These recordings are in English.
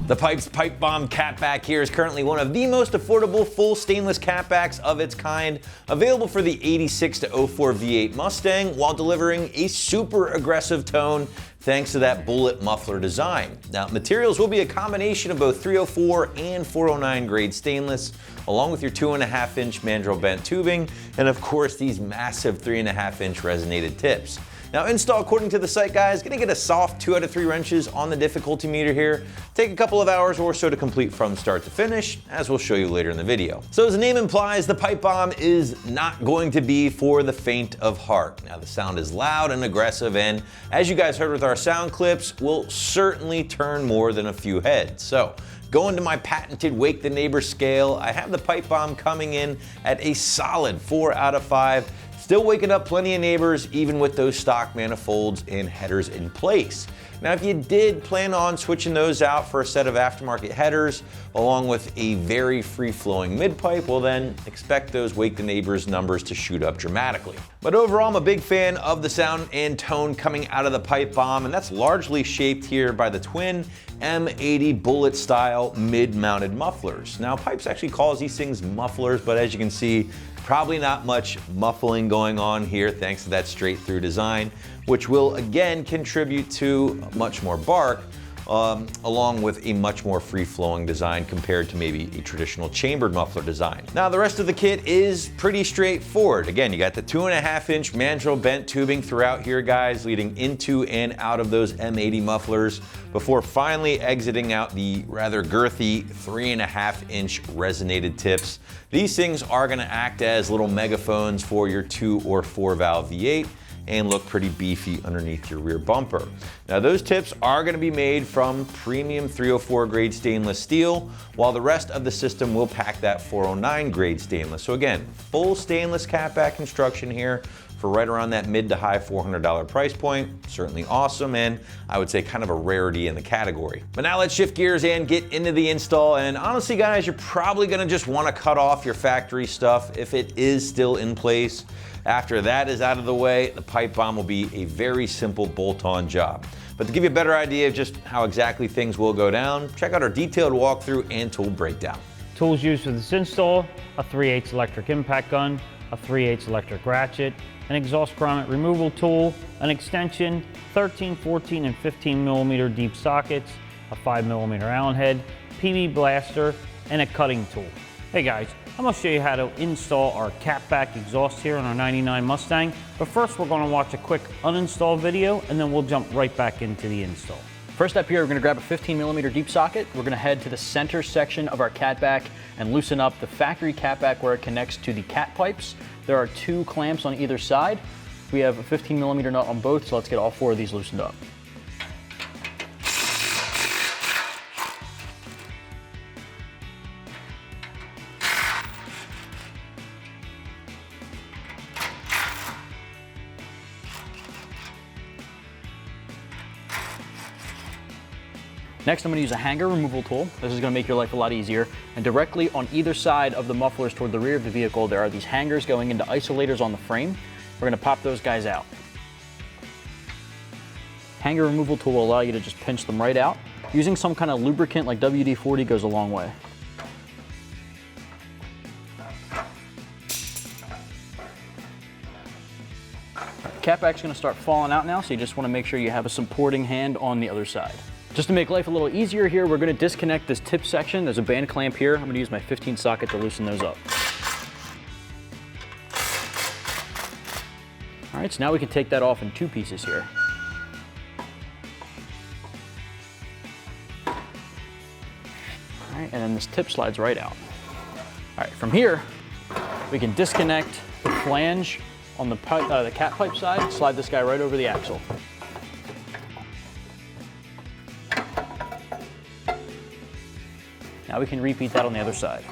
The Pipes Pipe Bomb Catback here is currently one of the most affordable full stainless catbacks of its kind, available for the 86 to 04 V8 Mustang while delivering a super aggressive tone thanks to that bullet muffler design. Now, materials will be a combination of both 304 and 409 grade stainless, along with your 2.5-inch mandrel bent tubing, and of course these massive 3.5-inch resonated tips. Now, install according to the site, guys, gonna get a soft 2 out of 3 wrenches on the difficulty meter here. Take a couple of hours or so to complete from start to finish, as we'll show you later in the video. So as the name implies, the Pipe Bomb is not going to be for the faint of heart. Now, the sound is loud and aggressive, and as you guys heard with our sound clips, will certainly turn more than a few heads. So, going to my patented Wake the Neighbor scale, I have the Pipe Bomb coming in at a solid 4 out of 5. Still waking up plenty of neighbors, even with those stock manifolds and headers in place. Now, if you did plan on switching those out for a set of aftermarket headers, along with a very free-flowing mid-pipe, well then, expect those Wake the Neighbors numbers to shoot up dramatically. But overall, I'm a big fan of the sound and tone coming out of the Pipe Bomb, and that's largely shaped here by the twin M80 bullet style mid-mounted mufflers. Now, Pipes actually calls these things mufflers, but as you can see, probably not much muffling going on here thanks to that straight through design, which will again contribute to much more bark, along with a much more free-flowing design compared to maybe a traditional chambered muffler design. Now, the rest of the kit is pretty straightforward. Again, you got the 2.5-inch mandrel bent tubing throughout here, guys, leading into and out of those M80 mufflers before finally exiting out the rather girthy 3.5-inch resonated tips. These things are gonna act as little megaphones for your 2 or 4 valve V8 and look pretty beefy underneath your rear bumper. Now, those tips are gonna be made from premium 304 grade stainless steel, while the rest of the system will pack that 409 grade stainless. So again, full stainless catback construction here for right around that mid to high $400 price point. Certainly awesome, and I would say kind of a rarity in the category. But now let's shift gears and get into the install. And honestly, guys, you're probably gonna just wanna cut off your factory stuff if it is still in place. After that is out of the way, the Pipe Bomb will be a very simple bolt-on job. But to give you a better idea of just how exactly things will go down, check out our detailed walkthrough and tool breakdown. Tools used for this install: a 3/8 electric impact gun, a 3/8 electric ratchet, an exhaust grommet removal tool, an extension, 13, 14, and 15 millimeter deep sockets, a 5 millimeter Allen head, PB blaster, and a cutting tool. Hey guys, I'm gonna show you how to install our catback exhaust here on our 99 Mustang, but first we're gonna watch a quick uninstall video and then we'll jump right back into the install. First up here, we're gonna grab a 15 millimeter deep socket. We're gonna head to the center section of our catback and loosen up the factory catback where it connects to the cat pipes. There are 2 clamps on either side. We have a 15 millimeter nut on both, so let's get all 4 of these loosened up. Next, I'm going to use a hanger removal tool. This is going to make your life a lot easier. And directly on either side of the mufflers toward the rear of the vehicle, there are these hangers going into isolators on the frame. We're going to pop those guys out. Hanger removal tool will allow you to just pinch them right out. Using some kind of lubricant like WD-40 goes a long way. Catback's going to start falling out now, so you just want to make sure you have a supporting hand on the other side. Just to make life a little easier here, we're going to disconnect this tip section. There's a band clamp here. I'm going to use my 15 socket to loosen those up. All right, so now we can take that off in 2 pieces here. All right, and then this tip slides right out. All right, from here, we can disconnect the flange on the cat pipe side, slide this guy right over the axle. Now we can repeat that on the other side.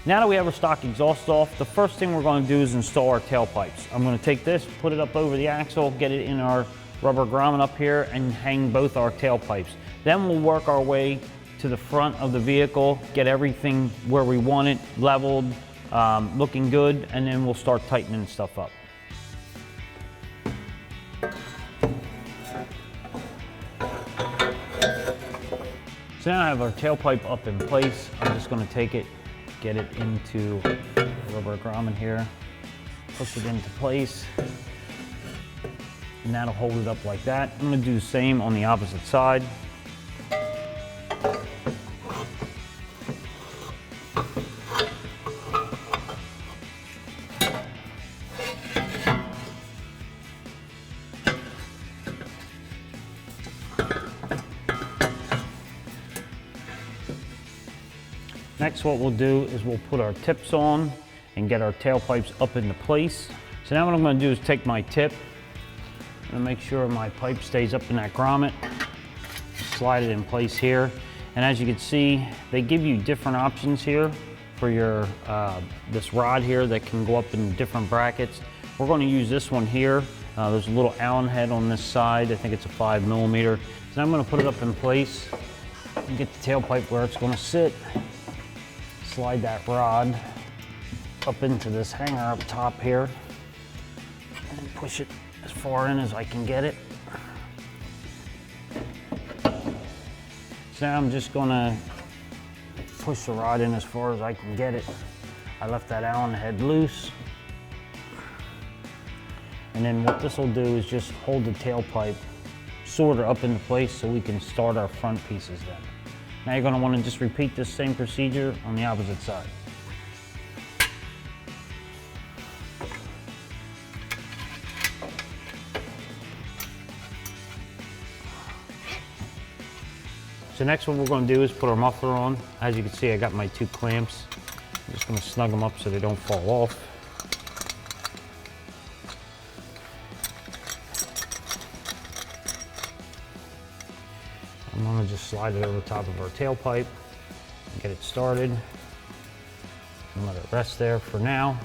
Now that we have our stock exhaust off, the first thing we're going to do is install our tailpipes. I'm going to take this, put it up over the axle, get it in our rubber grommet up here, and hang both our tailpipes. Then we'll work our way to the front of the vehicle, get everything where we want it, leveled, looking good, and then we'll start tightening stuff up. So now I have our tailpipe up in place. I'm just going to take it, get it into the rubber grommet here, push it into place, and that'll hold it up like that. I'm going to do the same on the opposite side. Next, what we'll do is we'll put our tips on and get our tailpipes up into place. So now what I'm going to do is take my tip and make sure my pipe stays up in that grommet, slide it in place here. And as you can see, they give you different options here for your this rod here that can go up in different brackets. We're going to use this one here. There's a little Allen head on this side. I think it's a 5mm. So I'm going to put it up in place and get the tailpipe where it's going to sit. Slide that rod up into this hanger up top here and push it as far in as I can get it. So now I'm just gonna push the rod in as far as I can get it. I left that Allen head loose. And then what this will do is just hold the tailpipe sort of up into place so we can start our front pieces then. Now you're going to want to just repeat this same procedure on the opposite side. So next what we're going to do is put our muffler on. As you can see, I got my 2 clamps. I'm just going to snug them up so they don't fall off. I'm going to just slide it over the top of our tailpipe and get it started and let it rest there for now.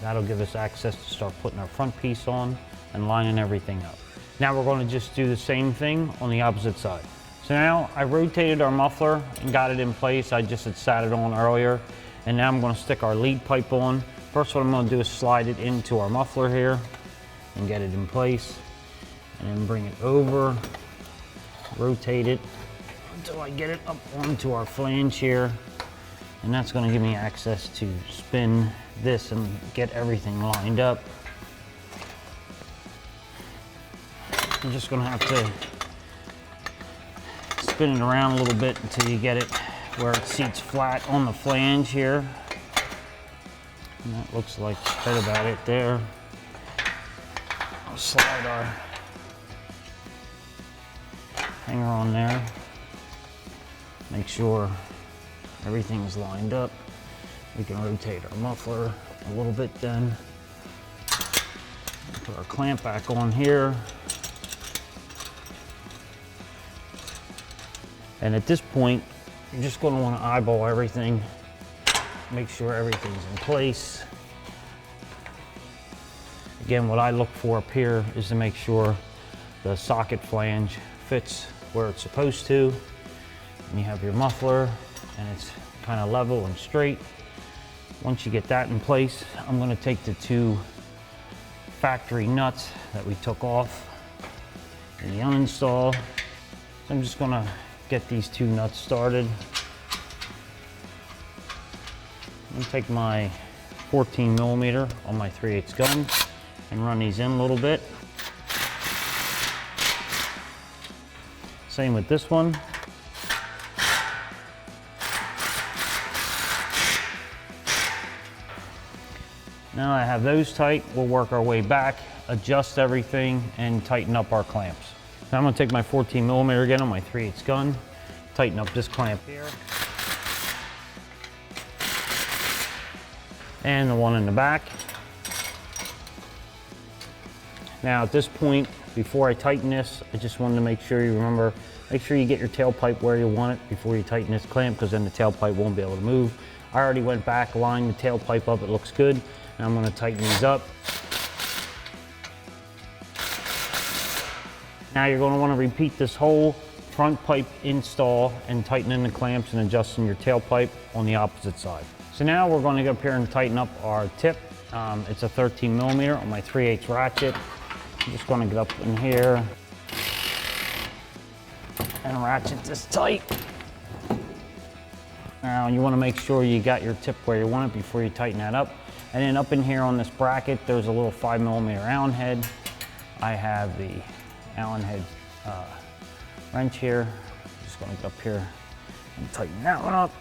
That'll give us access to start putting our front piece on and lining everything up. Now we're going to just do the same thing on the opposite side. So now I rotated our muffler and got it in place. I just had sat it on earlier, and now I'm going to stick our lead pipe on. First what I'm going to do is slide it into our muffler here and get it in place, and then bring it over, rotate it until I get it up onto our flange here, and that's going to give me access to spin this and get everything lined up. You're just going to have to spin it around a little bit until you get it where it seats flat on the flange here. And that looks like right about it there. I'll slide our hanger on there. Make sure everything's lined up. We can rotate our muffler a little bit then. Put our clamp back on here. And at this point, you're just going to want to eyeball everything. Make sure everything's in place. Again, what I look for up here is to make sure the socket flange fits where it's supposed to. And you have your muffler and it's kind of level and straight. Once you get that in place, I'm going to take the 2 factory nuts that we took off in the uninstall. So I'm just going to get these 2 nuts started. I'm going to take my 14mm on my 3/8 gun and run these in a little bit. Same with this one. Now I have those tight, we'll work our way back, adjust everything, and tighten up our clamps. Now I'm going to take my 14mm again on my 3/8 gun, tighten up this clamp here, and the one in the back. Now at this point, before I tighten this, I just wanted to make sure you make sure you get your tailpipe where you want it before you tighten this clamp, because then the tailpipe won't be able to move. I already went back, lined the tailpipe up, it looks good. And I'm gonna tighten these up. Now you're gonna wanna repeat this whole front pipe install and tighten in the clamps and adjusting your tailpipe on the opposite side. So now we're gonna go up here and tighten up our tip. It's a 13 millimeter on my 3/8 ratchet. I'm just gonna get up in here and ratchet this tight. Now you wanna make sure you got your tip where you want it before you tighten that up. And then up in here on this bracket, there's a little 5 millimeter Allen head. I have the Allen head wrench here. Just gonna get up here and tighten that one up.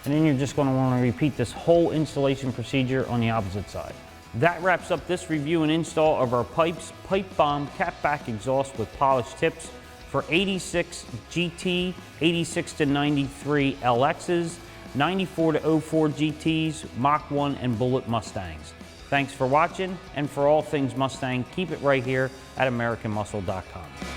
And then you're just going to want to repeat this whole installation procedure on the opposite side. That wraps up this review and install of our pipes, Pipe Bomb Catback exhaust with polished tips for 86 GT, 86 to 93 LXs, 94 to 04 GTs, Mach 1 and Bullet Mustangs. Thanks for watching, and for all things Mustang, keep it right here at AmericanMuscle.com.